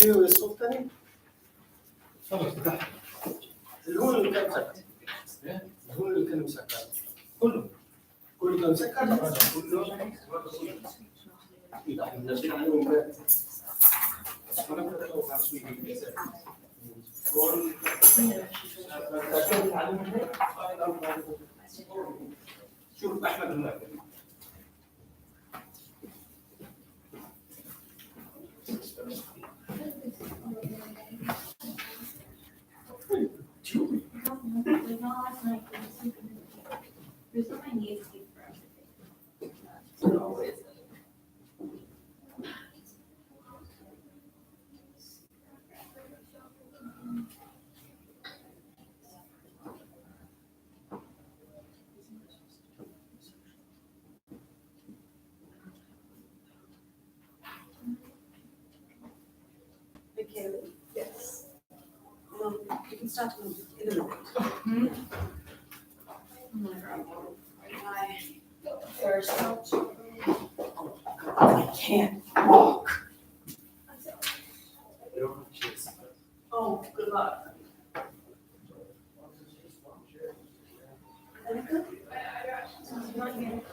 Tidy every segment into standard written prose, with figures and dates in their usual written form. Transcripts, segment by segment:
ايوه السلطاني الهون اللي كان مسكر الهون اللي كان مسكر كله كان مسكر كله منزلين عليهم بقى شوف احمد هناك Yes. You can start to move in a minute. I can't walk. Oh, good luck. Monica? Not yet.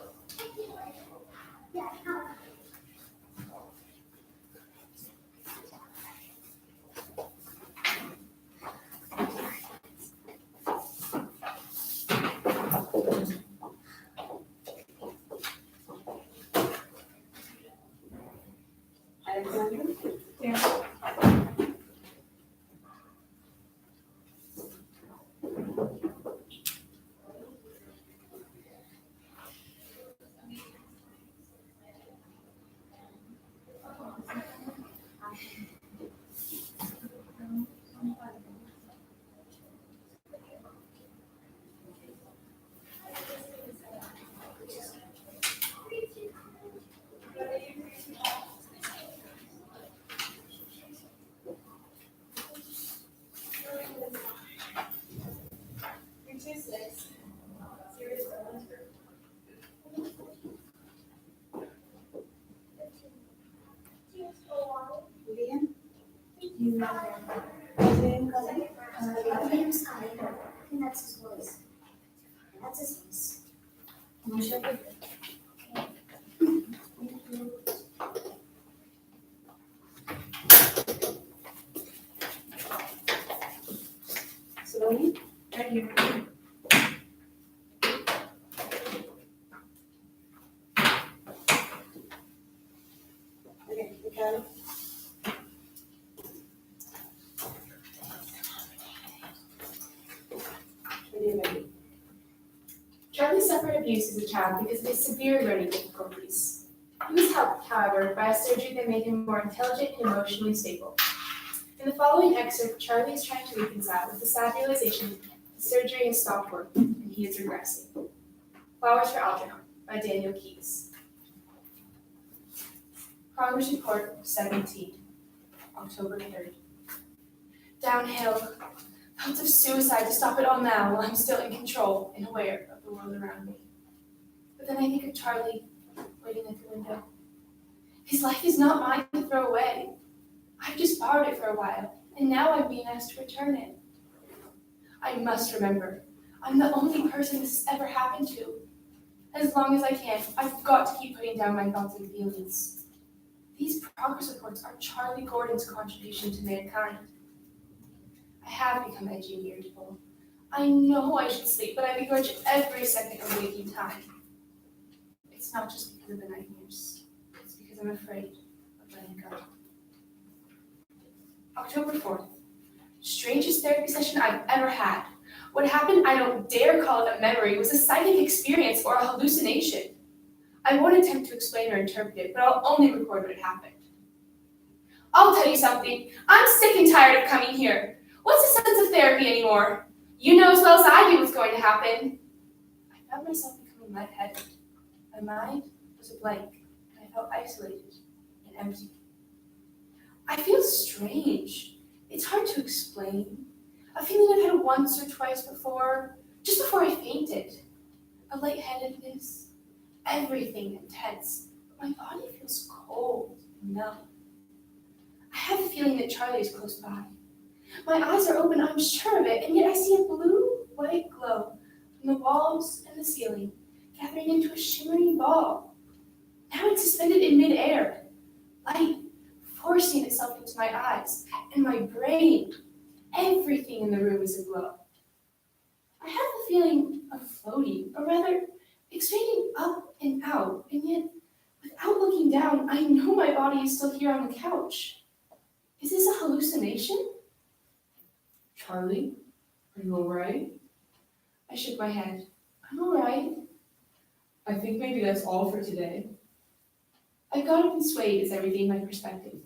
Alexander? Yeah. That's his voice. That's his voice. I'm gonna show you. Saloni? Right here. Okay, Mikhail? When you're ready. Charlie suffered abuse as a child because of his severe learning difficulties. He was helped, however, by a surgery that made him more intelligent and emotionally stable. In the following excerpt, Charlie is trying to reconcile with the sad realization that the surgery has stopped working and he is regressing. Flowers for Algernon by Daniel Keyes. Progress Report 17, October 3rd. Downhill. Thoughts of suicide to stop it all now while I'm still in control and aware of the world around me. But then I think of Charlie waiting at the window. His life is not mine to throw away. I've just borrowed it for a while, and now I'm being asked to return it. I must remember, I'm the only person this has ever happened to. As long as I can, I've got to keep putting down my thoughts and feelings. These progress reports are Charlie Gordon's contribution to mankind. I have become edgy and irritable. I know I should sleep, but I begrudge every second of waking time. It's not just because of the nightmares. It's because I'm afraid of letting go. October 4th. Strangest therapy session I've ever had. What happened, I don't dare call it a memory, was a psychic experience or a hallucination. I won't attempt to explain or interpret it, but I'll only record what happened. I'll tell you something. I'm sick and tired of coming here. What's the sense of therapy anymore? You know as well as I do what's going to happen. I felt myself becoming lightheaded. My mind was a blank, and I felt isolated and empty. I feel strange. It's hard to explain. A feeling I've had once or twice before, just before I fainted. A lightheadedness, everything intense, but my body feels cold and numb. I have the feeling that Charlie is close by. My eyes are open, I'm sure of it, and yet I see a blue-white glow from the walls and the ceiling, gathering into a shimmering ball. Now it's suspended in midair, light forcing itself into my eyes and my brain. Everything in the room is aglow. I have the feeling of floating, or rather, expanding up and out, and yet, without looking down, I know my body is still here on the couch. Is this a hallucination? Charlie, are you all right? I shook my head. I'm all right. I think maybe that's all for today. I got up and swayed as I regained my perspective.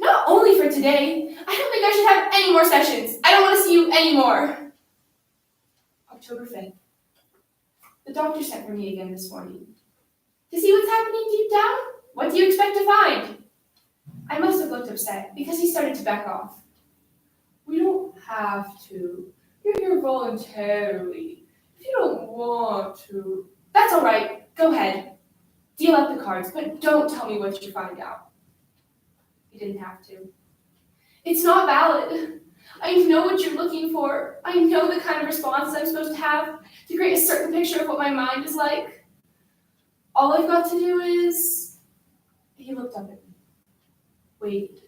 Not only for today, I don't think I should have any more sessions. I don't want to see you anymore. October 5th. The doctor sent for me again this morning. To see what's happening deep down? What do you expect to find? I must have looked upset because he started to back off. We don't have to. You're here voluntarily. If you don't want to. That's all right. Go ahead. Deal out the cards, but don't tell me what you find out. You didn't have to. It's not valid. I know what you're looking for. I know the kind of responses I'm supposed to have to create a certain picture of what my mind is like. All I've got to do is... He looked up at me. Wait.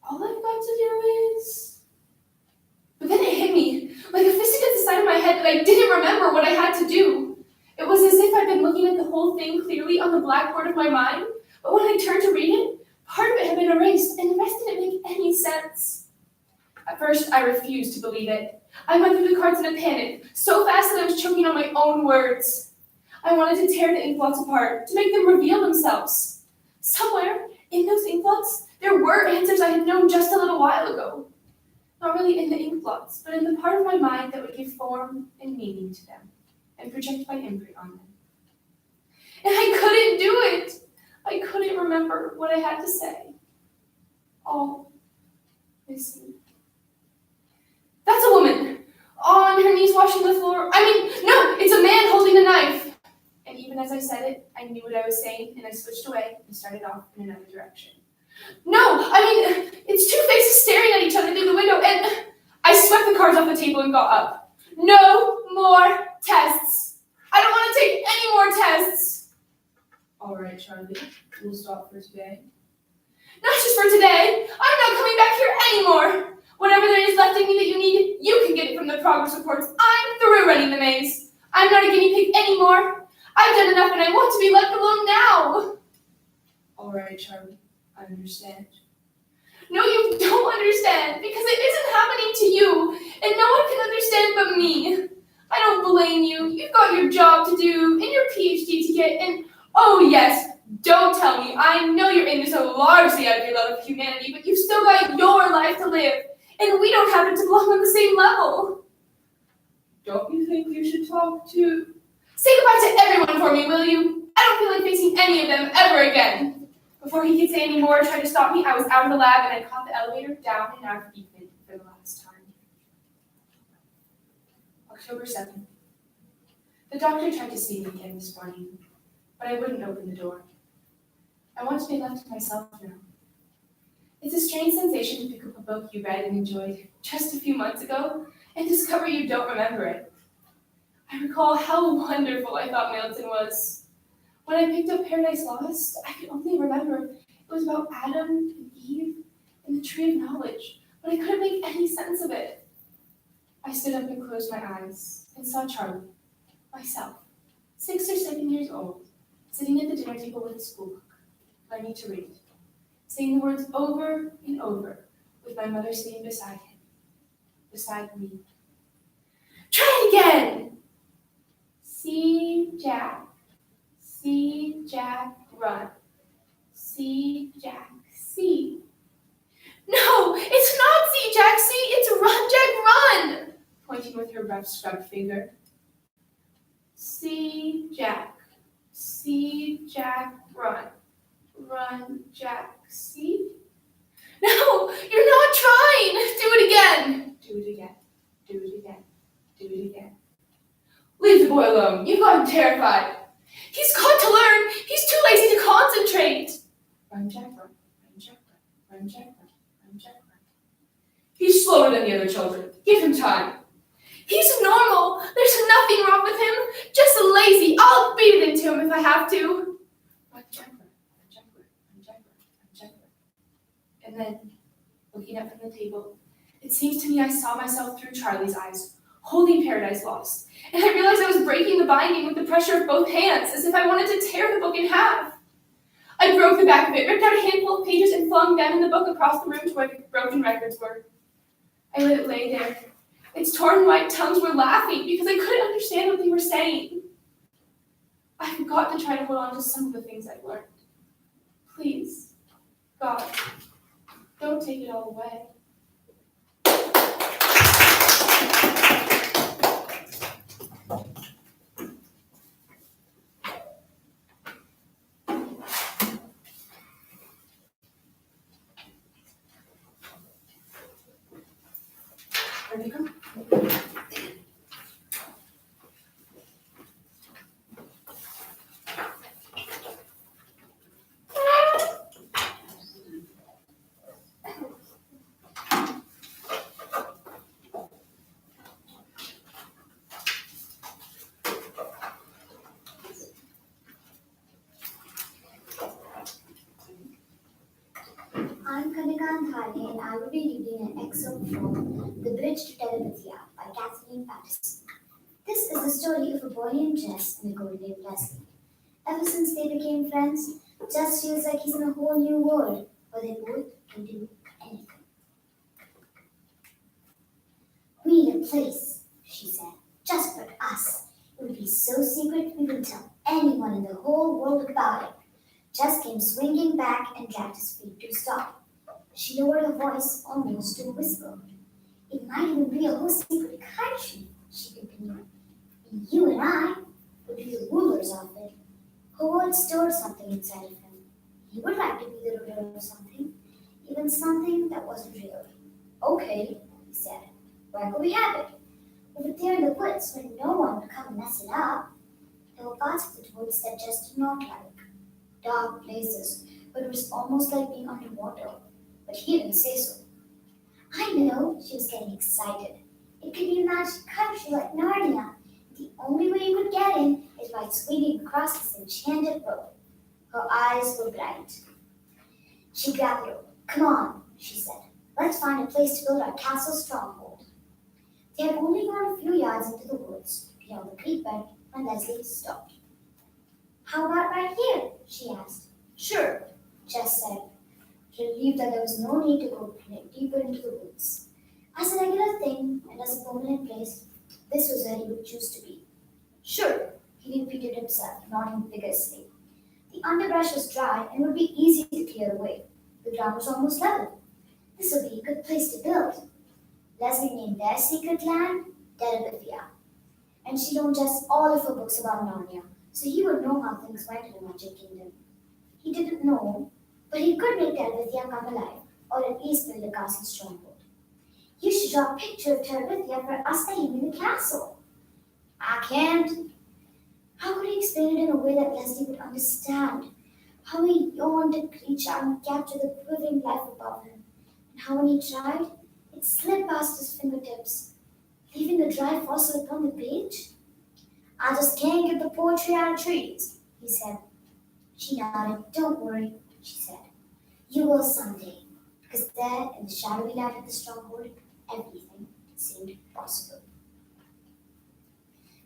All I've got to do is... But then it hit me, like a fist against the side of my head, that I didn't remember what I had to do. It was as if I'd been looking at the whole thing clearly on the blackboard of my mind, but when I turned to read it, part of it had been erased, and the rest didn't make any sense. At first, I refused to believe it. I went through the cards in a panic, so fast that I was choking on my own words. I wanted to tear the inkblots apart, to make them reveal themselves. Somewhere, in those inkblots, there were answers I had known just a little while ago. Not really in the inkblots, but in the part of my mind that would give form and meaning to them, and project my imprint on them. And I couldn't do it! I couldn't remember what I had to say. All missing. That's a woman! On her knees washing the floor. No, it's a man holding a knife! And even as I said it, I knew what I was saying, and I switched away and started off in another direction. No, it's two faces staring at each other through the window, and I swept the cards off the table and got up. No more tests. I don't want to take any more tests. All right, Charlie, we'll stop for today. Not just for today. I'm not coming back here anymore. Whatever there is left in me that you need, you can get it from the progress reports. I'm through running the maze. I'm not a guinea pig anymore. I've done enough and I want to be left alone now. All right, Charlie, I understand. No, you don't understand, because it isn't happening to you, and no one can understand but me. I don't blame you. You've got your job to do, and your PhD to get, and oh yes, don't tell me. I know you're in this so largely out of your love of humanity, but you've still got your life to live, and we don't happen to belong on the same level. Don't you think you should talk to... Say goodbye to everyone for me, will you? I don't feel like facing any of them ever again. Before he could say any more or try to stop me, I was out of the lab and I caught the elevator down and out of Beacon for the last time. October 7th. The doctor tried to see me again this morning, but I wouldn't open the door. I want to be left to myself now. It's a strange sensation to pick up a book you read and enjoyed just a few months ago and discover you don't remember it. I recall how wonderful I thought Milton was. When I picked up Paradise Lost, I could only remember it was about Adam and Eve and the Tree of Knowledge, but I couldn't make any sense of it. I stood up and closed my eyes and saw Charlie, myself, 6 or 7 years old, sitting at the dinner table with a school book, learning to read, saying the words over and over, with my mother sitting beside him, beside me. Try it again! See Jack, run. See Jack, see. No, it's not see Jack, see, it's run, Jack, run! Pointing with her rough scrubbed finger. See Jack, run. Run, Jack, see. No, you're not trying! Do it again! Do it again, do it again, do it again. Leave the boy alone. You've got him terrified. He's got to learn. He's too lazy to concentrate. Run, Jack, run. Run, Jack, run. I'm Jackman. I'm Jackman. He's slower than the other children. Give him time. He's normal. There's nothing wrong with him. Just lazy. I'll beat it into him if I have to. I'm Jackman. I'm Jackman. I'm Jackman. I'm Jackman. And then, looking up from the table, it seems to me I saw myself through Charlie's eyes, holding Paradise Lost. And I realized I was breaking the binding with the pressure of both hands, as if I wanted to tear the book in half. I broke the back of it, ripped out a handful of pages, and flung them and the book across the room to where the broken records were. I let it lay there. Its torn white tongues were laughing because I couldn't understand what they were saying. I forgot to try to hold on to some of the things I've learned. Please, God, don't take it all away. Where'd they go? I'm Kanika Andhani, and I will be reading an excerpt from The Bridge to Telebithia by Kathleen Patterson. This is the story of a boy named Jess and a girl named Leslie. Ever since they became friends, Jess feels like he's in a whole new world where they both can do anything. We need a place, she said, just for us. It would be so secret we wouldn't tell anyone in the whole world about it. Jess came swinging back and dragged his feet to a stop. She lowered her voice almost to a whisper. It might even be a whole secret country, she continued. And you and I would be the rulers of it. Her words stirred something inside of him. He would like to be the ruler of something, even something that wasn't real. Okay, he said. Where could we have it? Over there in the woods where no one would come and mess it up. There were parts of the woods that Jess did not like. Dark places, but it was almost like being underwater. But he didn't say so. I know, she was getting excited. It could be a magic country like Narnia. The only way you could get in is by swinging across this enchanted rope. Her eyes were bright. She grabbed the rope. Come on, she said. Let's find a place to build our castle stronghold. They had only gone a few yards into the woods, beyond the creek bed, when Leslie stopped. How about right here? She asked. Sure, Jess said, relieved that there was no need to go deeper into the woods. As a regular thing and as a permanent place, this was where he would choose to be. Sure, he repeated himself, nodding vigorously. The underbrush was dry and would be easy to clear away. The ground was almost level. This would be a good place to build. Leslie named their secret land Telebithia, and she'd known just all of her books about Narnia, so he would know how things went in the Magic Kingdom. He didn't know, but he could make Telebithia come alive, or at least build a castle stronghold. You should draw a picture of Telebithia for us to hang in the castle. I can't. How could he explain it in a way that Leslie would understand? How he yawned to reach out and capture the quivering life above him, and how when he tried, it slid past his fingertips, leaving a dry fossil upon the page? I just can't get the poetry out of trees, he said. She nodded. Don't worry, she said. You will someday, because there in the shadowy light of the stronghold, everything seemed possible.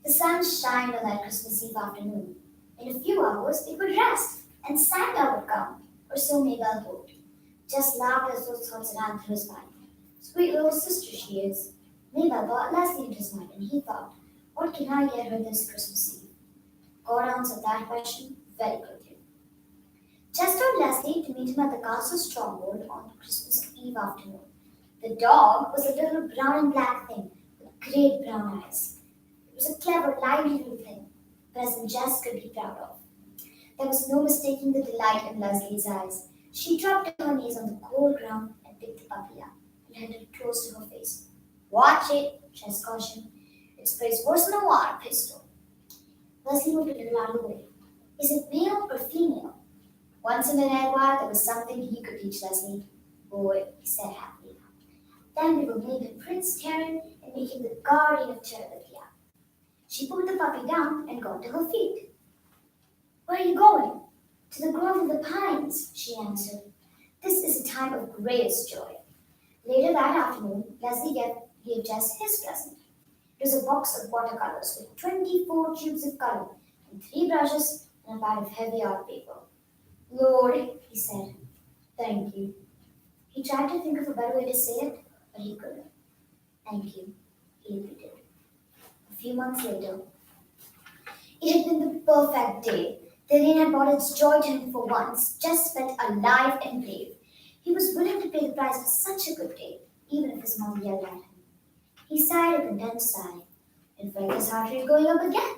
The sun shined on that Christmas Eve afternoon. In a few hours, it would rest, and Santa would come, or so Mabel hoped. Just laughed as those thoughts ran through his mind. Sweet little sister she is. Mabel brought Leslie into his mind, and he thought, what can I get her this Christmas Eve? God answered that question very quickly. Jess told Leslie to meet him at the castle stronghold on Christmas Eve afternoon. The dog was a little brown and black thing with great brown eyes. It was a clever, lively little thing, a present Jess could be proud of. There was no mistaking the delight in Leslie's eyes. She dropped to her knees on the cold ground and picked the puppy up and held it close to her face. Watch it, Jess cautioned. It sprays worse than a water pistol. Leslie moved a little out of the way. Is it male or female? Once in an Edward, there was something he could teach Leslie. boy, he said happily. Then we will name him Prince Terran and make him the guardian of Terravia. She put the puppy down and got to her feet. Where are you going? To the grove of the pines, she answered. This is a time of greatest joy. Later that afternoon, Leslie gave Jess his present. It was a box of watercolors with 24 tubes of color and 3 brushes and a pad of heavy art paper. Lord, he said, thank you. He tried to think of a better way to say it, but he couldn't. Thank you, he repeated. A few months later, it had been the perfect day. The rain had brought its joy to him for once. Jess felt alive and brave. He was willing to pay the price for such a good day, even if his mother yelled at him. He sighed a content sigh and felt his heart rate going up again.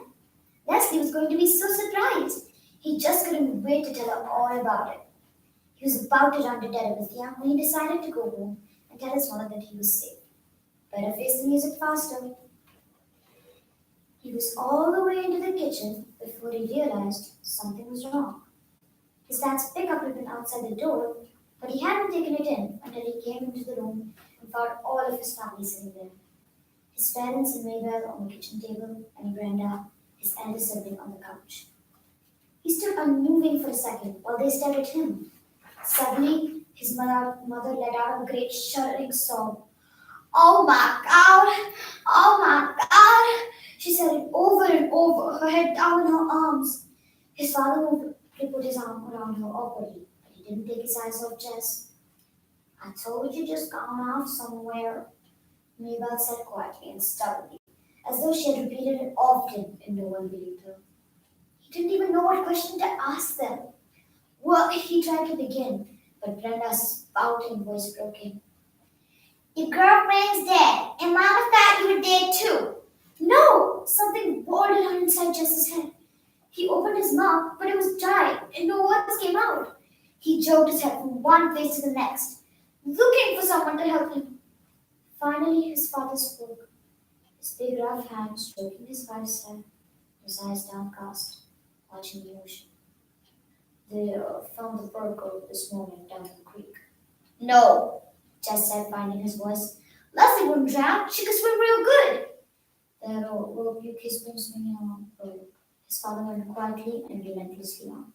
Leslie was going to be so surprised. He just couldn't wait to tell her all about it. He was about to run to Terravithia when he decided to go home and tell his mother that he was safe. Better face the music faster. He was all the way into the kitchen before he realized something was wrong. His dad's pickup had been outside the door, but he hadn't taken it in until he came into the room and found all of his family sitting there. His parents and Mabel on the kitchen table, and Brenda, his eldest sibling, on the couch. He stood unmoving for a second while they stared at him. Suddenly, his mother let out a great shuddering sob. Oh my God! Oh my God! She said it over and over, her head down in her arms. His father moved to put his arm around her awkwardly, but he didn't take his eyes off Jess. I told you just gone off somewhere, Mabel said quietly and stubbornly, as though she had repeated it often and no one believed her. He didn't even know what question to ask them. Well, he tried to begin, but Brenda's spouting voice broke in. Your girlfriend's dead, and Mama thought you were dead too. No! Something boiled on inside Jess's head. He opened his mouth, but it was dry, and no words came out. He jerked his head from one place to the next, looking for someone to help him. Finally, his father spoke, his big rough hand stroking his wife's head, his eyes downcast, watching the ocean. They found the burglar this morning down the creek. No, Jess said, finding his voice. Leslie wouldn't drown. She could swim real good. That rope you kissed been swinging along broke. His father went quietly and relentlessly on.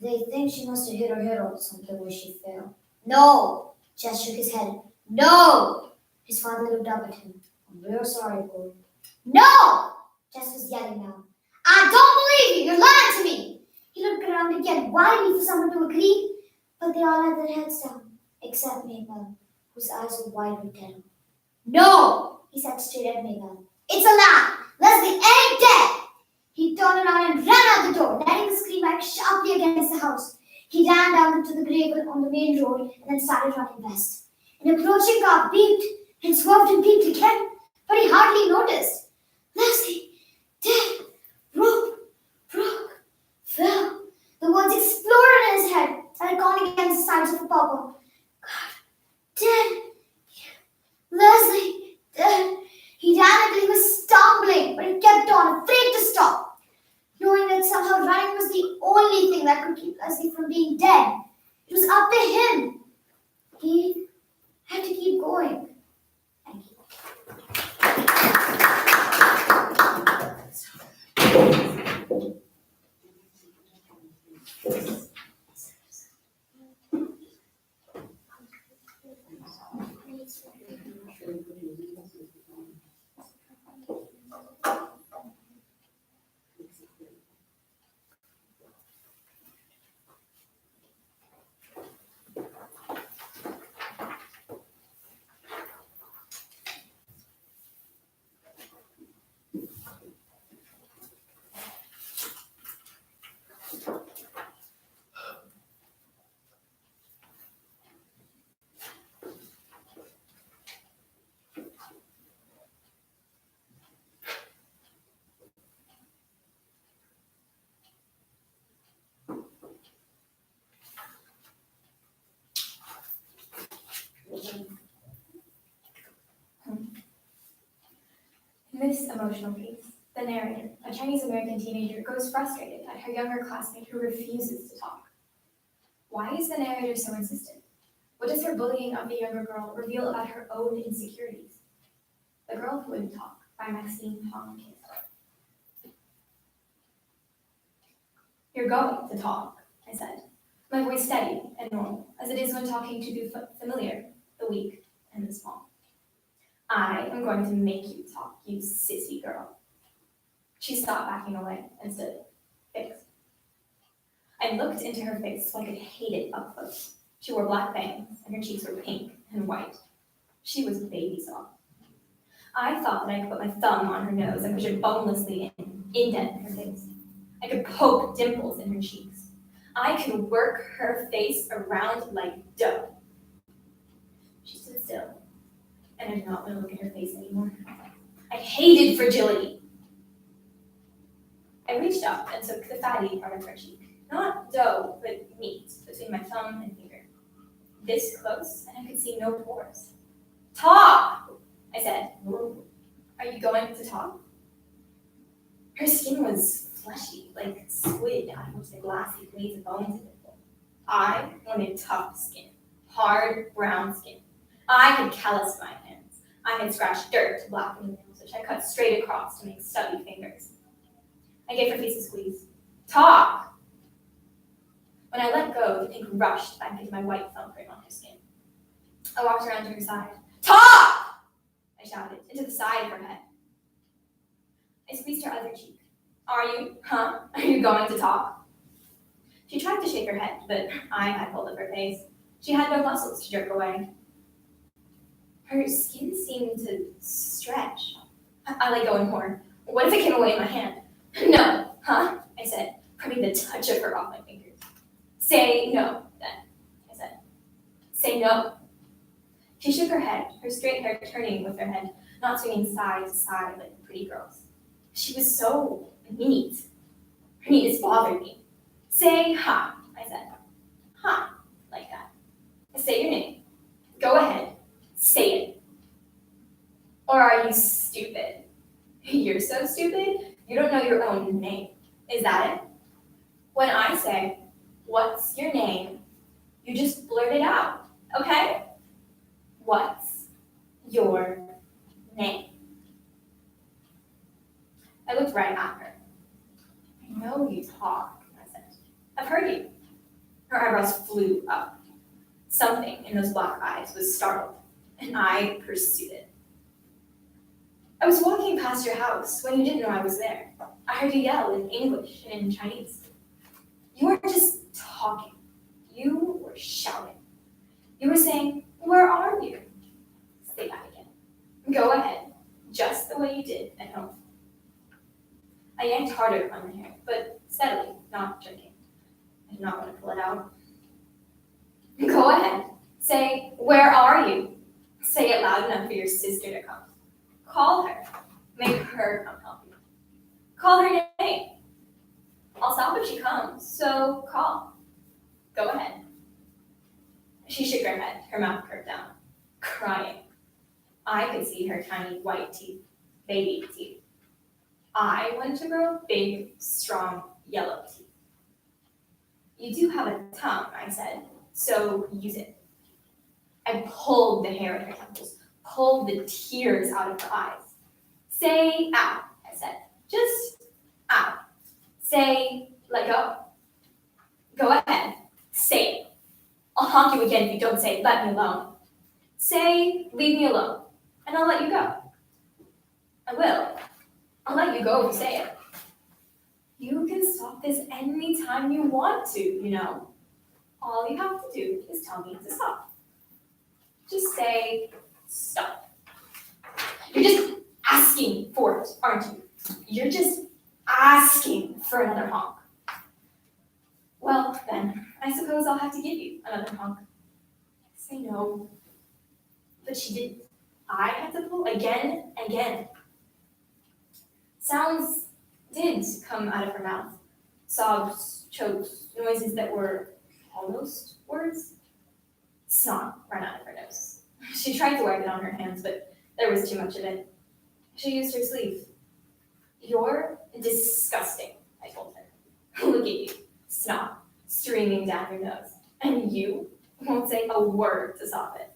They think she must have hit her head or something where she fell. No! Jess shook his head. No! His father looked up at him. I'm real sorry, boy. No! Jess was yelling now. I don't believe you! You're lying to me! He looked around again, wildly for someone to agree, but they all had their heads down, except Mabel, whose eyes were wide with terror. No! He said straight at Mabel. It's a lie! Leslie ain't dead! He turned around and ran out the door, letting the scream back sharply against the house. He ran down into the gravel on the main road and then started running west. An approaching car beeped and swerved and beeped again, but he hardly noticed. Leslie, dead, rope, broke, fell. The words exploded in his head and had gone against the sides of a papa. God, dead. Leslie, dead. He ran until he was stumbling, but he kept on, afraid to stop, knowing that somehow running was the only thing that could keep Leslie from being dead. It was up to him. He had to keep going. Thank you. In this emotional piece, the narrator, a Chinese-American teenager, grows frustrated at her younger classmate who refuses to talk. Why is the narrator so insistent? What What does her bullying of the younger girl reveal about her own insecurities? The Girl Who Wouldn't Talk by Maxine Hong Kim. You're going to talk, I said, my voice steady and normal, as it is when talking to the familiar, the weak, and the small. I am going to make you talk, you sissy girl. She stopped backing away and stood fixed. I looked into her face so I could hate it up close. She wore black bangs, and her cheeks were pink and white. She was baby soft. I thought that I could put my thumb on her nose and push it bonelessly in, indent her face. I could poke dimples in her cheeks. I could work her face around like dough. She stood still, and I did not want to look at her face anymore. I hated fragility. I reached up and took the fatty part of her cheek. Not dough, but meat between my thumb and finger. This close, and I could see no pores. Talk, I said. Are you going to talk? Her skin was fleshy, like squid out of which the glassy blades of bones had been pulled. I wanted tough skin, hard brown skin. I had calloused my hands. I had scratched dirt to blacken the nails, which I cut straight across to make stubby fingers. I gave her face a squeeze. Talk! When I let go, the pink rushed back into my white thumbprint on her skin. I walked around to her side. Talk! I shouted, into the side of her head. I squeezed her other cheek. Are you? Huh? Are you going to talk? She tried to shake her head, but I had hold of her face. She had no muscles to jerk away. Her skin seemed to stretch. I let go in horror. What if it came away in my hand? No, huh? I said, rubbing the touch of her off my fingers. Say no, then, I said. Say no. She shook her head, her straight hair turning with her head, not swinging side to side like a pretty girl's. She was so neat. Her neatness bothered me. Say hi, I said. Hi, like that. Say your name. Go ahead. Say it. Or are you stupid? You're so stupid, you don't know your own name. Is that it? When I say, what's your name? You just blurt it out, okay? What's your name? I looked right at her. I know you talk, I said. I've heard you. Her eyebrows flew up. Something in those black eyes was startled, and I pursued it. I was walking past your house when you didn't know I was there. I heard you yell in English and in Chinese. You weren't just talking. You were shouting. You were saying, where are you? Say that again. Go ahead, just the way you did at home. I yanked harder on her hair, but steadily, not jerking. I did not want to pull it out. Go ahead. Say, where are you? Say it loud enough for your sister to come. Call her. Make her come help you. Call her name. I'll stop if she comes, so call. Go ahead. She shook her head, her mouth curved down, crying. I could see her tiny white teeth, baby teeth. I wanted to grow big, strong, yellow teeth. You do have a tongue, I said, so use it. I pulled the hair at her temples, pulled the tears out of her eyes. Say ow, I said. Just ow. Say let go. Go ahead. Say it. I'll honk you again if you don't say let me alone. Say leave me alone, and I'll let you go. I will. I'll let you go if you say it. You can stop this anytime you want to, you know. All you have to do is tell me to stop. Just say stop. You're just asking for it, aren't you? You're just asking for another honk. Well, then, I suppose I'll have to give you another honk. Say no. But she didn't. I had to pull again and again. Sounds did come out of her mouth. Sobs, chokes, noises that were almost words. Snot ran out of her nose. She tried to wipe it on her hands, but there was too much of it. She used her sleeve. You're disgusting, I told her. Look at you, snot streaming down your nose. And you, won't say a word to stop it.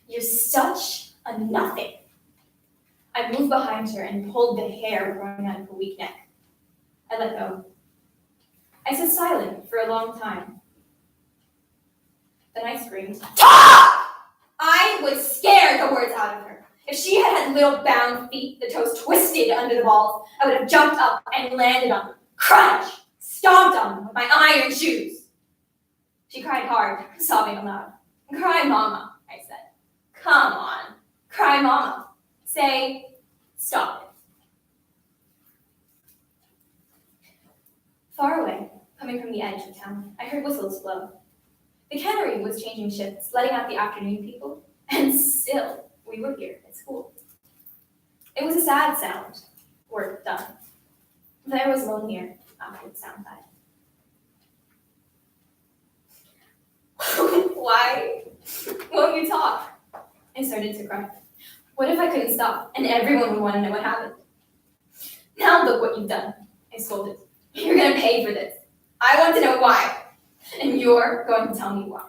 You're such a nothing. I moved behind her and pulled the hair growing out of her weak neck. I let go. I sat silent for a long time. Then I screamed, "Talk!" I would scare the words out of her. If she had had little bound feet, the toes twisted under the balls, I would have jumped up and landed on them. Crunch! Stomped on them with my iron shoes. She cried hard, sobbing aloud. "Cry, Mama," I said. "Come on, cry, Mama. Say, stop it." Far away, coming from the edge of town, I heard whistles blow. The cannery was changing shifts, letting out the afternoon people, and still we were here at school. It was a sad sound, work done. There was lonelier after the sound died. Why won't you talk? I started to cry. What if I couldn't stop and everyone would want to know what happened? Now look what you've done, I scolded. You're going to pay for this. I want to know why. And you're going to tell me why.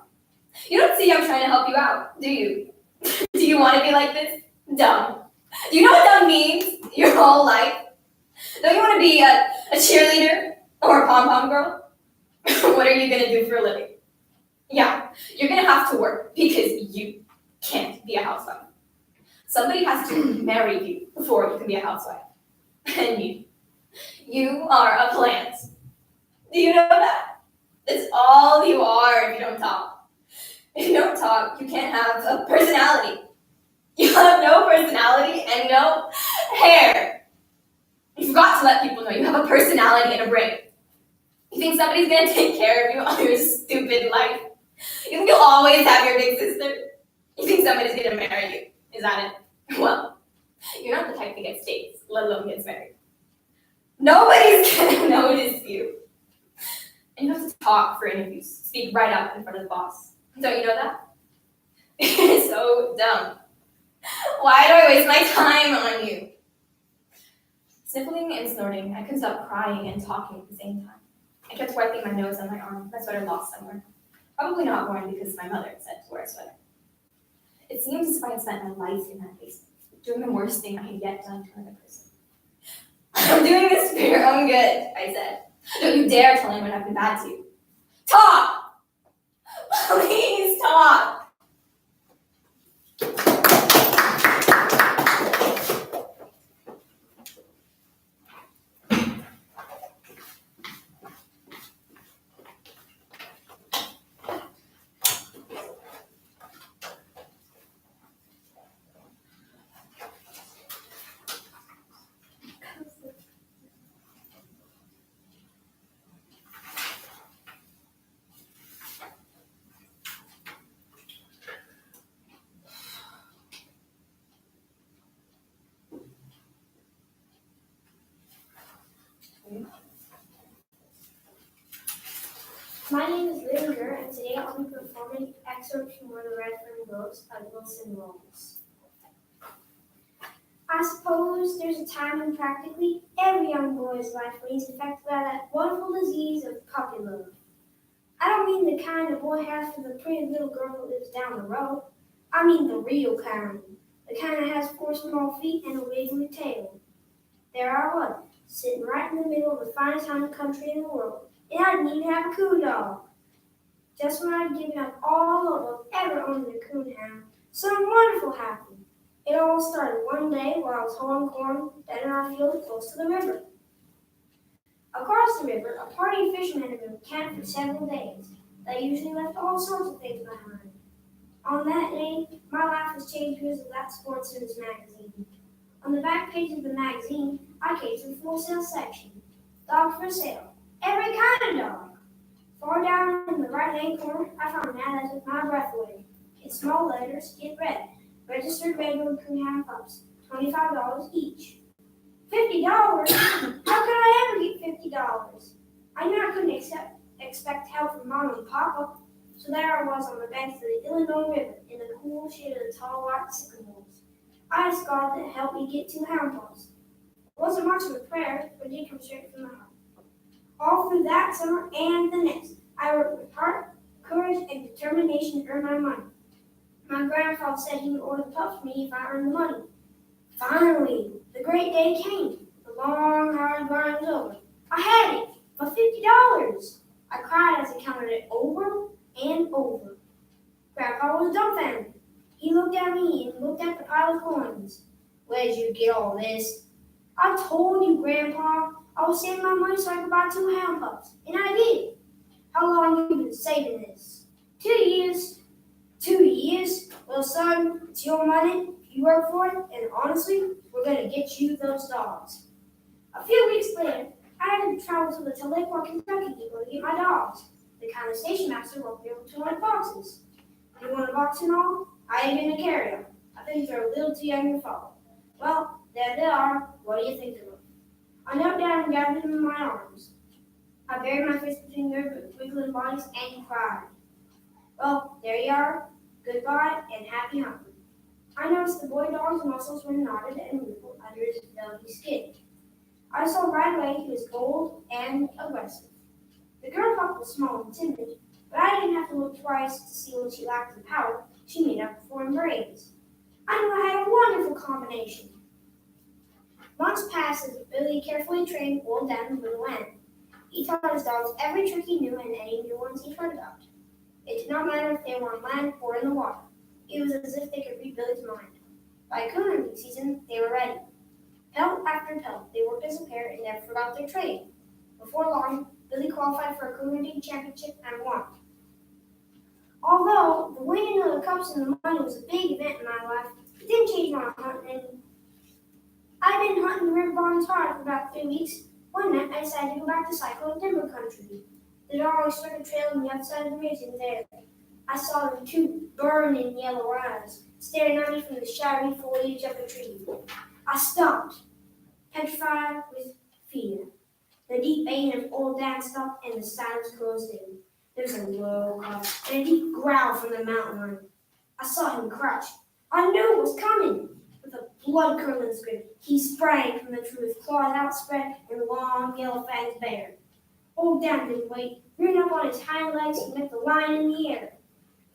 You don't see I'm trying to help you out, do you? Do you want to be like this? Dumb. Do you know what dumb means your whole life? Don't you want to be a cheerleader or a pom-pom girl? What are you going to do for a living? Yeah, you're going to have to work because you can't be a housewife. Somebody has to marry you before you can be a housewife. And you are a plant. Do you know that? That's all you are if you don't talk. If you don't talk, you can't have a personality. You have no personality and no hair. You forgot to let people know you have a personality and a brain. You think somebody's gonna take care of you all your stupid life? You think you'll always have your big sister? You think somebody's gonna marry you? Is that it? Well, you're not the type that gets dates, let alone gets married. Nobody's gonna notice you. And you have to talk for interviews, speak right up in front of the boss. Don't you know that? You're so dumb. Why do I waste my time on you? Sniffling and snorting, I couldn't stop crying and talking at the same time. I kept wiping my nose on my arm, my sweater lost somewhere. Probably not worn because my mother said to wear a sweater. It seemed as if I had spent my life in that basement, doing the worst thing I had yet done to another person. I'm doing this for your own good, I said. Don't you dare tell anyone I've been bad to you. Talk! Please talk! My name is Lynn Gurr, and today I'll be performing excerpts from Where the Red Fern Blows by Wilson Rose. I suppose there's a time when practically every young boy's life when he's affected by that wonderful disease of puppy love. I don't mean the kind a boy has for the pretty little girl that lives down the road. I mean the real kind, the kind that has 4 small feet and a wiggly tail. There I was, sitting right in the middle of the finest hunting country in the world. And I didn't even have a coon dog. Just when I'd given up all hope of ever owning a coon hound, something wonderful happened. It all started one day while I was hoeing corn down in our field close to the river. Across the river, a party of fishermen had been camped for several days. They usually left all sorts of things behind. On that day, my life was changed because of that Sports News magazine. On the back page of the magazine, I came to the for sale section. Dog for sale. Every kind of dog. Far down in the right-hand corner, I found an ad that took my breath away. In small letters, it read, "Registered regular coonhound pups, $25 each." $50? How could I ever get $50? I knew I couldn't expect help from Mom and Papa, so there I was on the banks of the Illinois River in the cool shade of the tall white sycamores. I asked God to help me get 2 hound pups. It wasn't much of a prayer, but it did come straight from the heart. All through that summer and the next, I worked with heart, courage and determination to earn my money. My grandfather said he would order pups for me if I earned the money. Finally, the great day came. The long, hard grind was over. I had it, my $50. I cried as I counted it over and over. Grandpa was dumbfounded. He looked at me and looked at the pile of coins. Where'd you get all this? I told you, Grandpa, I was saving my money so I could buy 2 hound pups, and I did. How long have you been saving this? 2 years. 2 years? Well, son, it's your money. You work for it, and honestly, we're going to get you those dogs. A few weeks later, I had to travel to the Tahlequah, Kentucky depot to get my dogs. The kind of station master wrote me over 200 boxes. You want a box and all? I ain't gonna carry them. I think they're a little too young to follow. Well, there they are. What do you think of them? I knelt down and gathered them in my arms. I buried my face between their wiggling bodies and cried. Well, there you are. Goodbye and happy hunting. I noticed the boy dog's muscles were knotted and wrinkled under his velvety skin. I saw right away he was bold and aggressive. The girl pup was small and timid, but I didn't have to look twice to see what she lacked in power. She made up for in brains. I knew I had a wonderful combination. Months passed as Billy carefully trained Old Dan the little lamb. He taught his dogs every trick he knew and any new ones he heard about. It did not matter if they were on land or in the water. It was as if they could read Billy's mind. By coon hunting season, they were ready. Pelt after pelt, they worked as a pair and never forgot their trade. Before long, Billy qualified for a coon hunting championship and won. Although the winning of the cups and the money was a big event in my life, it didn't change my hunting. I've been hunting the river bottoms hard for about 3 weeks. One night, I decided to go back to Cyclone Timber Country. The dogs struck a trail on the outside of the ridge and there. I saw them 2 burning yellow eyes staring at me from the shadowy foliage of a tree. I stopped, petrified with fear. The deep baying of Old Dan stopped and the silence closed in. There was a low cough and a deep growl from the mountain lion. I saw him crouch. I knew it was coming. With a blood-curdling scream, he sprang from the tree with claws outspread and long yellow fangs bared. Old Dan didn't wait. Rearing up on his hind legs, he met the lion in the air.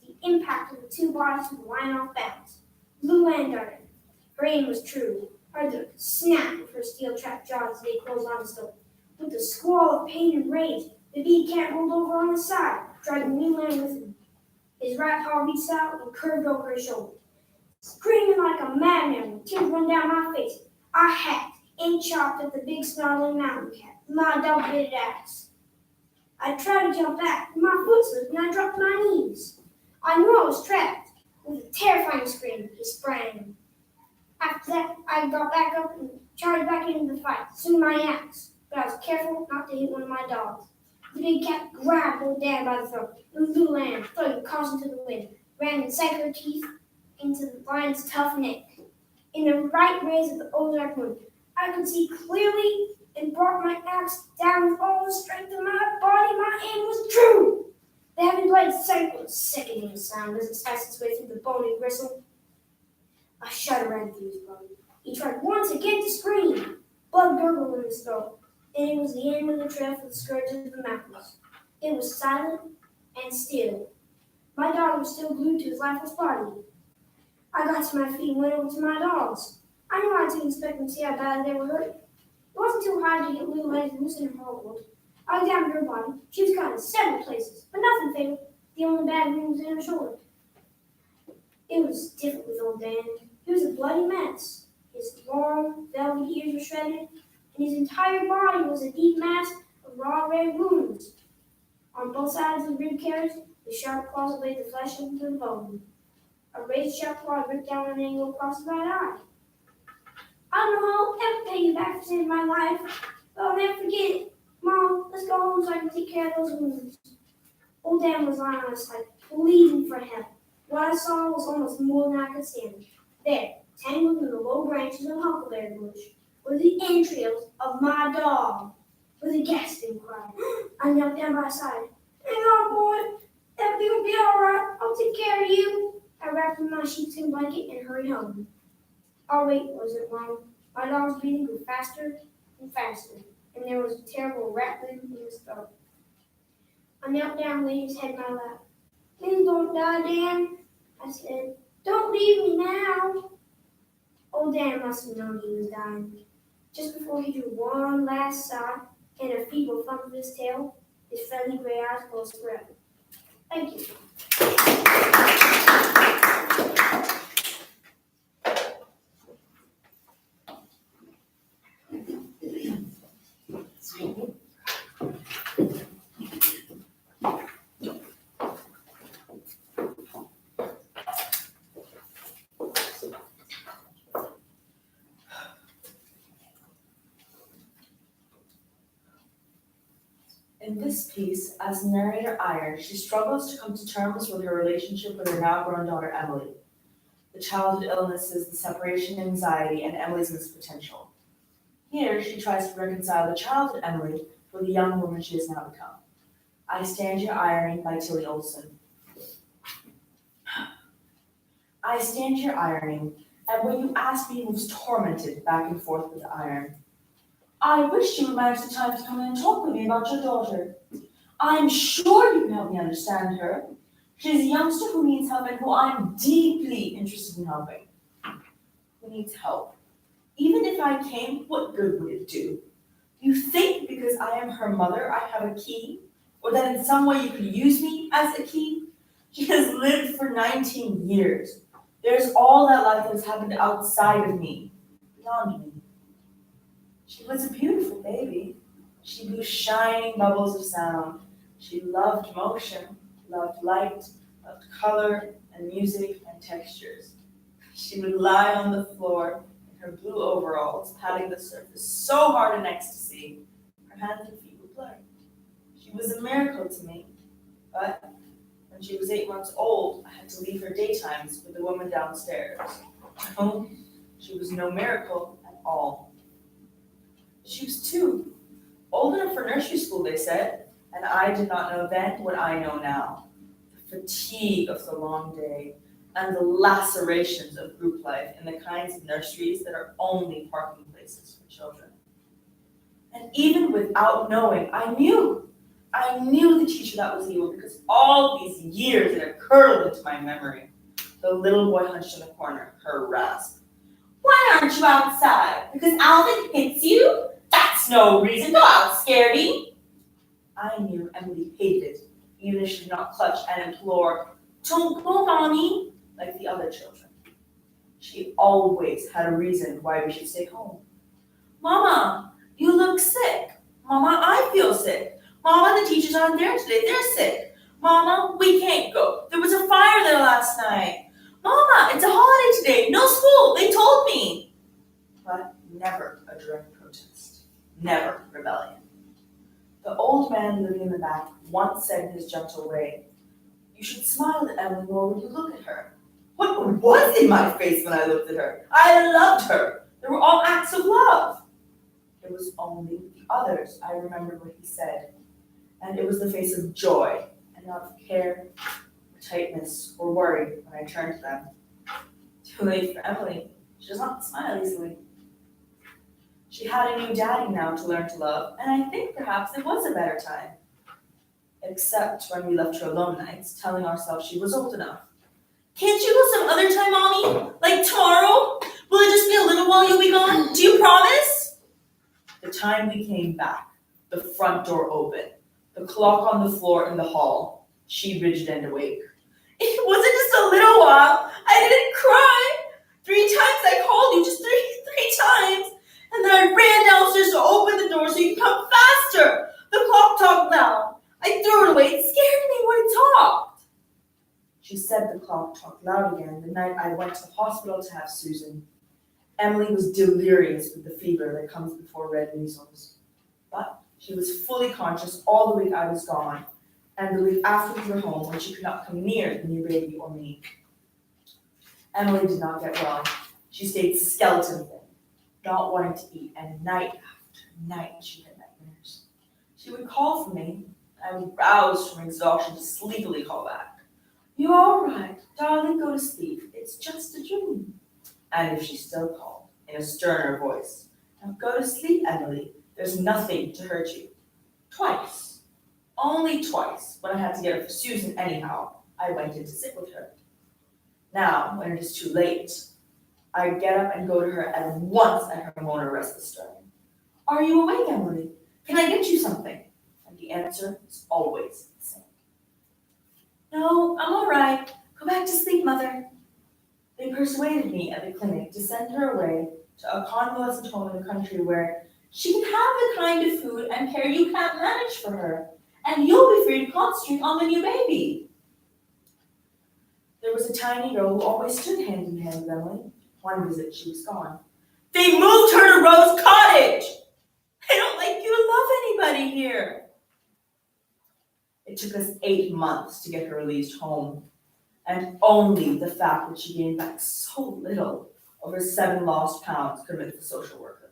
The impact of the 2 bodies took the lion off balance. Blue Land darted. Her aim was true. Heard the snap of her steel-trapped jaws as they closed on his throat. With a squall of pain and rage, the big cat rolled over on his side, dragging Blue Land with him. His right paw reached out and curved over his shoulder. Screaming like a madman with tears running down my face, I hacked and chopped at the big snarling mountain cat with my double-bitted axe. I tried to jump back, but my foot slipped and I dropped my knees. I knew I was trapped. With a terrifying scream, he sprang. After that, I got back up and charged back into the fight, swinging my axe, but I was careful not to hit one of my dogs. The big cat grabbed Old Dan by the throat, and Blue Land, throwing caution to the wind, ran and sank her teeth into the lion's tough neck. In the bright rays of the Ozark moon, I could see clearly and brought my axe down with all the strength of my body. My aim was true. The heavy blade sank with a sickening sound as it sliced its way through the bony gristle. A shudder ran through his body. He tried once again to scream. Blood gurgled in his throat, and it was the end of the trail for the scourge of the mountains. It was silent and still. My dog was still glued to his lifeless body. I got to my feet and went over to my dogs. I knew I didn't expect them to see how bad they were hurt. It wasn't too hard to get Little Legs loose in her hold. I examined her body. She was cut in several places, but nothing fatal. The only bad wound was in her shoulder. It was different with Old Dan. He was a bloody mess. His long, velvety ears were shredded, and his entire body was a deep mass of raw red wounds. On both sides of the rib cage, the sharp claws laid the flesh into the bone. A razor sharp claw ripped down an angle across the right eye. I don't know how I'll ever pay you back for saving my life, but I'll never forget it. Mom, let's go home so I can take care of those wounds. Old Dan was lying on his side, bleeding for help. What I saw was almost more than I could stand. There, tangled in the low branches of a huckleberry bush, were the entrails of my dog. With a gasping cry, I knelt down by his side. Hang on, boy. Everything will be all right. I'll take care of you. I wrapped him in my sheepskin blanket and hurried home. Our wait wasn't long. My dog's breathing grew faster and faster, and there was a terrible rattling in his throat. I knelt down, laid his head in my lap. Please don't die, Dan. I said, don't leave me now. Old Dan must have known he was dying. Just before he drew one last sigh and a feeble thump of his tail, his friendly gray eyes closed forever. Thank you. In this piece, as narrator Iron, she struggles to come to terms with her relationship with her now-grown daughter Emily, the childhood illnesses, the separation anxiety, and Emily's missed potential. Here, she tries to reconcile the childhood Emily with the young woman she has now become. I Stand Here Ironing by Tilly Olson. I stand here ironing, and when you asked me, was tormented back and forth with the iron. I wish you would manage the time to come in and talk with me about your daughter. I'm sure you can help me understand her. She's a youngster who needs help and who I'm deeply interested in helping. Who needs help? Even if I came, what good would it do? You think because I am her mother, I have a key? Or that in some way you could use me as a key? She has lived for 19 years. There's all that life that has happened outside of me, beyond me. She was a beautiful baby. She blew shining bubbles of sound. She loved motion, loved light, loved color and music and textures. She would lie on the floor in her blue overalls, patting the surface so hard in ecstasy, her hands and feet would blur. She was a miracle to me, but when she was 8 months old, I had to leave her daytimes with the woman downstairs. No, she was no miracle at all. She was 2, old enough for nursery school, they said, and I did not know then what I know now. The fatigue of the long day and the lacerations of group life in the kinds of nurseries that are only parking places for children. And even without knowing, I knew the teacher that was evil because all these years it had curdled into my memory. The little boy hunched in the corner, her rasp. Why aren't you outside? Because Alvin hits you? That's no reason. Go out, scaredy. I knew Emily hated, even if she did not clutch and implore, don't go, Mommy, like the other children. She always had a reason why we should stay home. Mama, you look sick. Mama, I feel sick. Mama, the teachers aren't there today. They're sick. Mama, we can't go. There was a fire there last night. Mama, it's a holiday today. No school. They told me. But never a direct protest. Never rebellion. The old man living in the back once said in his gentle way, you should smile at Emily more when you look at her. What was in my face when I looked at her? I loved her. They were all acts of love. It was only the others I remembered what he said. And it was the face of joy and not of care, or tightness, or worry when I turned to them. Too late for Emily. She does not smile easily. She had a new daddy now to learn to love, and I think perhaps it was a better time. Except when we left her alone nights, telling ourselves she was old enough. Can't you go some other time, Mommy? Like tomorrow? Will it just be a little while you'll be gone? Do you promise? The time we came back, the front door open, the clock on the floor in the hall, she rigid and awake. It wasn't just a little while. I didn't cry. 3 times I called you, just three times. And then I ran downstairs to open the door so you could come faster. The clock talked loud. I threw it away. It scared me when it talked. She said the clock talked loud again the night I went to the hospital to have Susan. Emily was delirious with the fever that comes before red measles. But she was fully conscious all the week I was gone, and the week after we were home when she could not come near the new baby or me. Emily did not get well. She stayed skeleton thin, not wanting to eat, and night after night she had nightmares. She would call for me. I would rouse from exhaustion to sleepily call back. You all right? Darling, go to sleep. It's just a dream. And if she still called, in a sterner voice, now go to sleep, Emily. There's nothing to hurt you. Twice, only twice, when I had to get her for Susan anyhow, I went in to sit with her. Now, when it is too late, I get up and go to her at once at her moan or restless starting. Are you awake, Emily? Can I get you something? And the answer is always the same. No, I'm all right. Go back to sleep, Mother. They persuaded me at the clinic to send her away to a convalescent home in the country where she can have the kind of food and care you can't manage for her, and you'll be free to concentrate on the new baby. There was a tiny girl who always stood hand in hand with Emily. One visit, she was gone. They moved her to Rose Cottage! They don't like you to love anybody here. It took us 8 months to get her released home, and only the fact that she gained back so little of her 7 lost pounds convinced the social worker.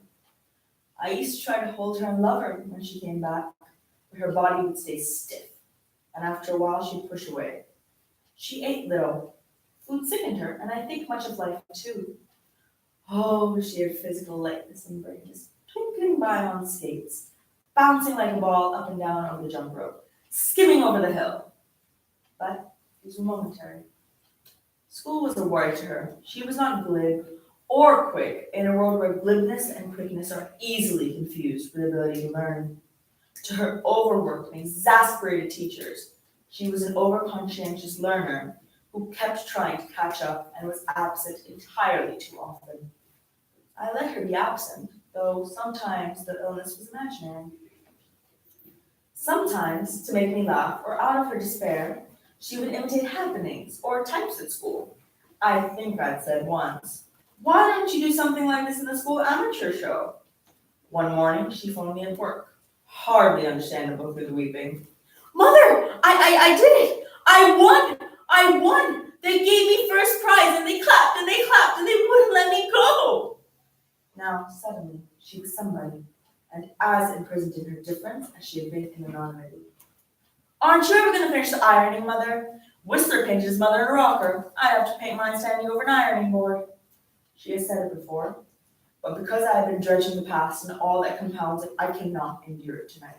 I used to try to hold her and love her when she came back, but her body would stay stiff, and after a while she'd push away. She ate little. Food sickened her, and I think much of life too. Oh, she had physical lightness and brightness, twinkling by on skates, bouncing like a ball up and down over the jump rope, skimming over the hill. But these were momentary. School was a worry to her. She was not glib or quick in a world where glibness and quickness are easily confused with ability to learn. To her overworked and exasperated teachers, she was an overconscientious learner who kept trying to catch up and was absent entirely too often. I let her be absent, though sometimes the illness was imaginary. Sometimes, to make me laugh or out of her despair, she would imitate happenings or types at school. I think I'd said once, "Why don't you do something like this in the school amateur show?" One morning, she phoned me at work, hardly understandable through the weeping. "Mother, I did it! I won! They gave me first prize and they clapped and they wouldn't let me go!" Now, suddenly, she was somebody, and as imprisoned in her difference as she had been in anonymity. "Aren't you ever going to finish the ironing, Mother? Whistler painted his mother in a rocker. I'd have to paint mine standing over an ironing board." She has said it before, but because I have been dredging the past and all that compounds it, I cannot endure it tonight.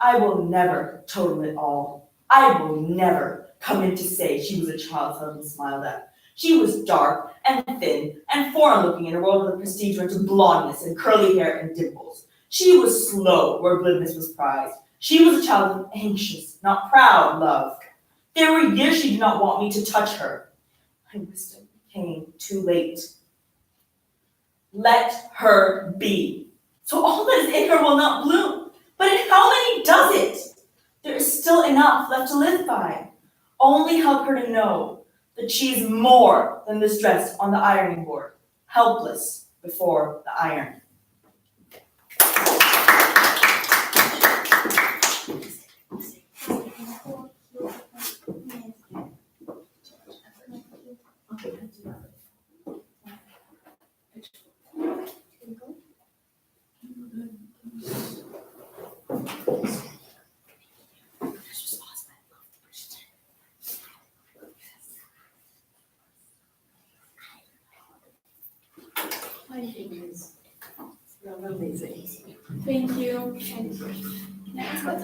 I will never total it all. I will never come in to say she was a child seldom smiled at. She was dark and thin and foreign-looking in a world where the prestige went to blondness and curly hair and dimples. She was slow where glibness was prized. She was a child of anxious, not proud, love. There were years she did not want me to touch her. My wisdom came too late. Let her be. So all that is in her will not bloom. But in how many does it? There is still enough left to live by. Only help her to know that she is more than this dress on the ironing board, helpless before the iron. Thank you. Next, what?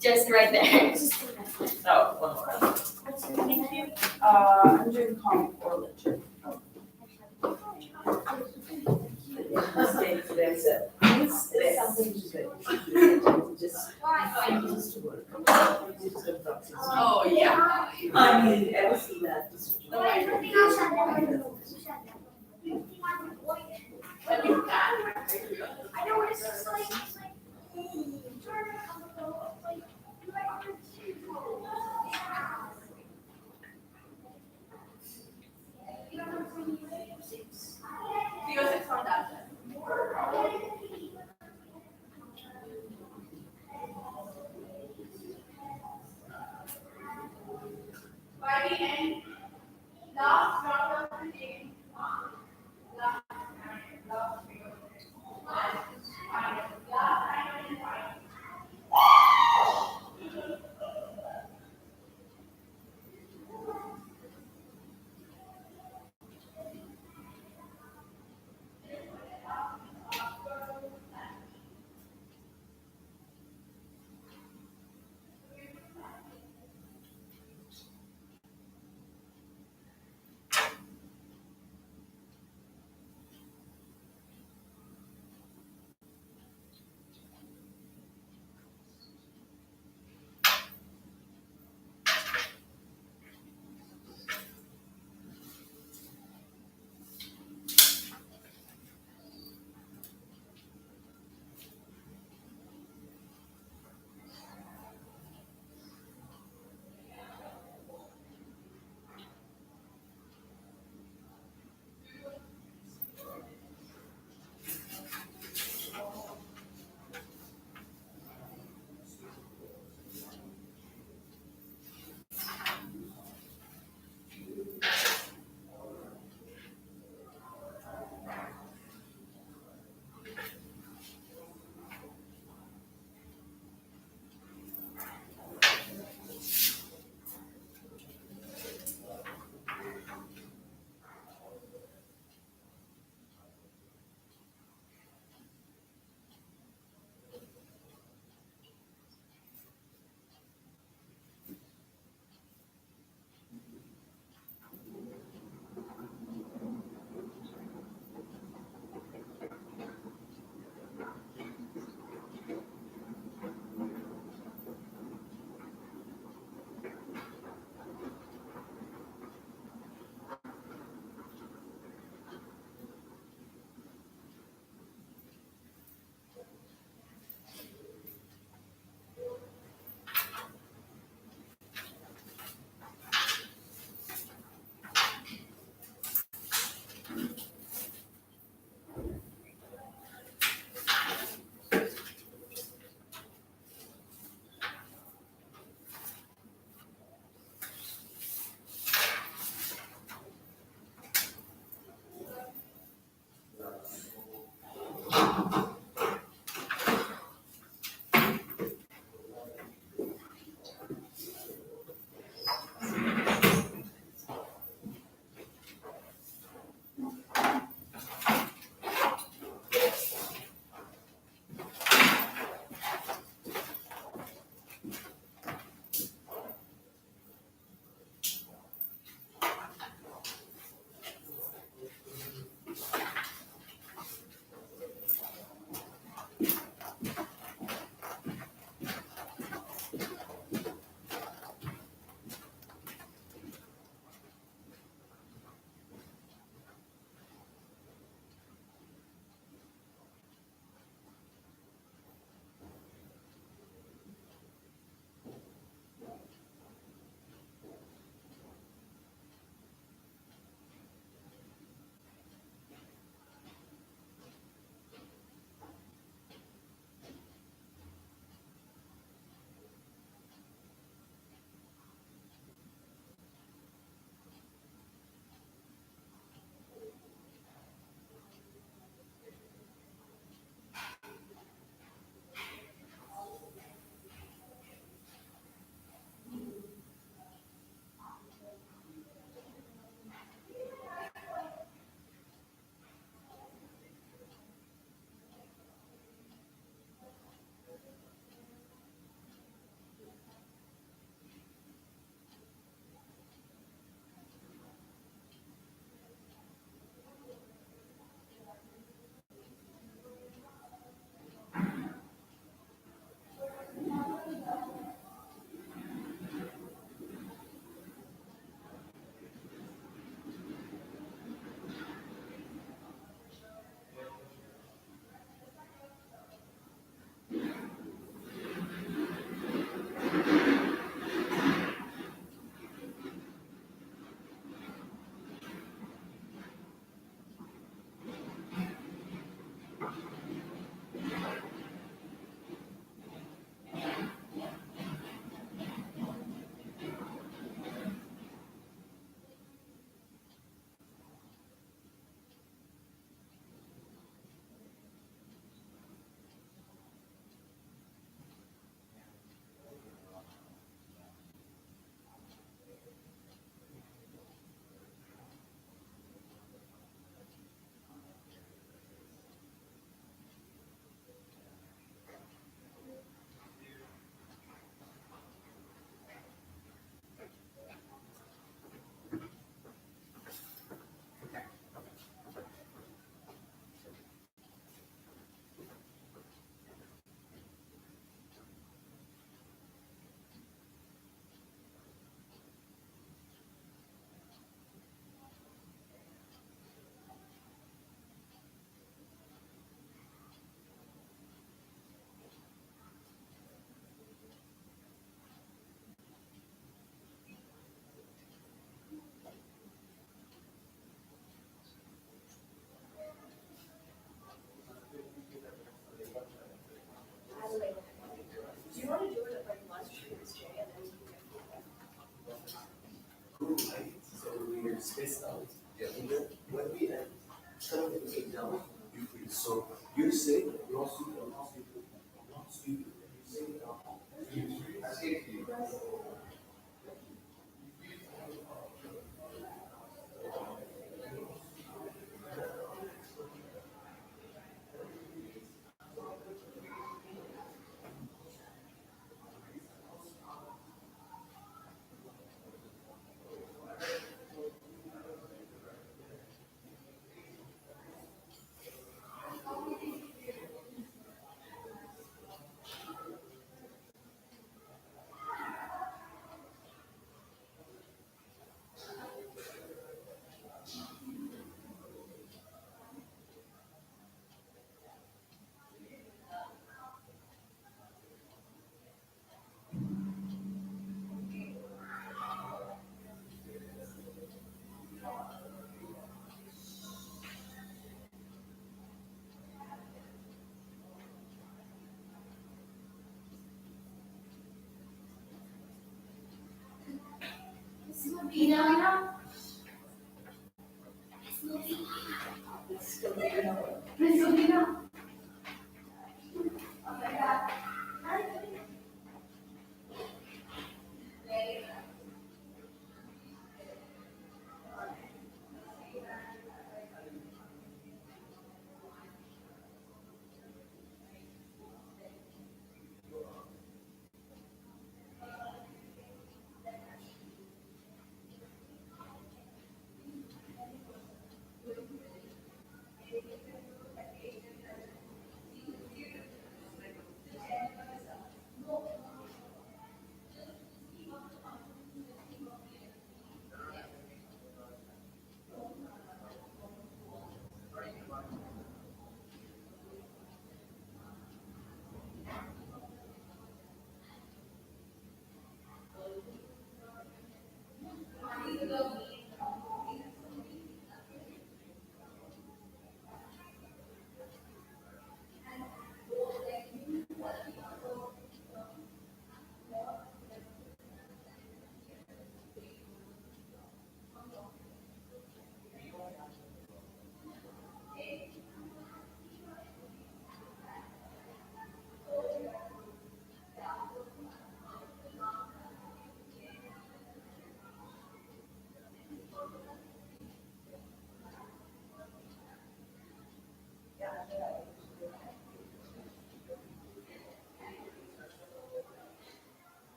Just right there. Oh, one more. Thank you. I'm doing comic or literature. Oh, yeah. I mean, ever see that? I know what it's like. By the end, last round of the game, last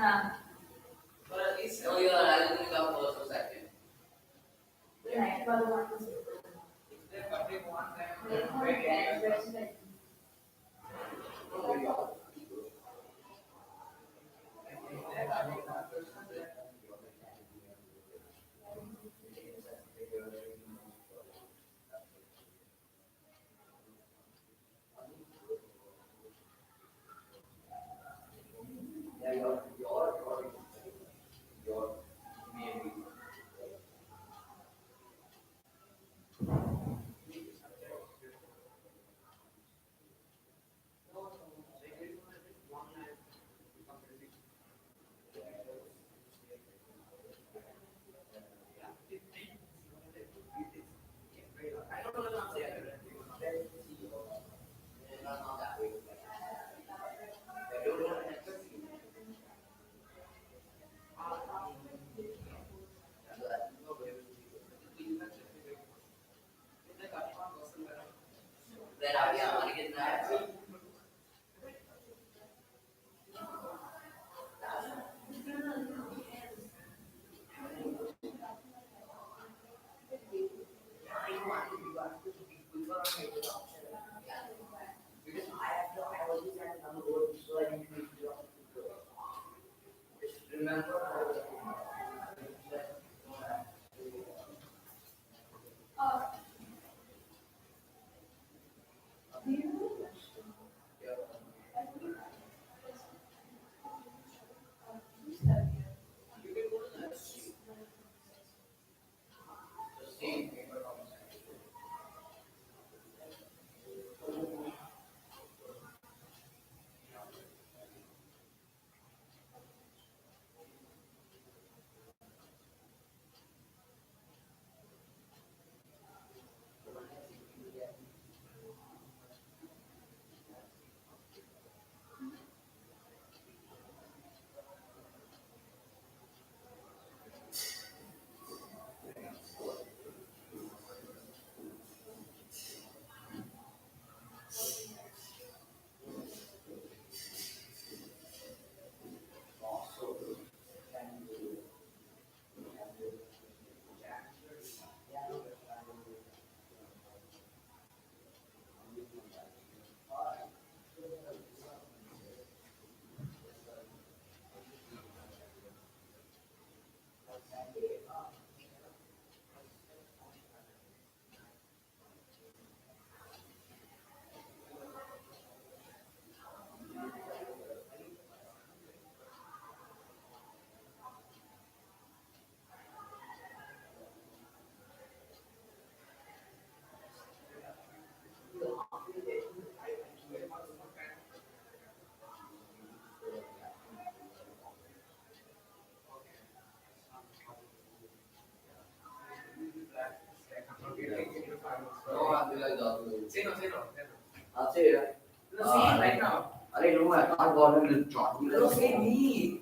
Nah. But at least, oh yeah, I didn't got first or second. Right, but the one was Then what they want them. Then I want to get that. Remember? Say no, say no. I'll say it. No, say it right now. I don't know, I can't bother to talk. No, say me.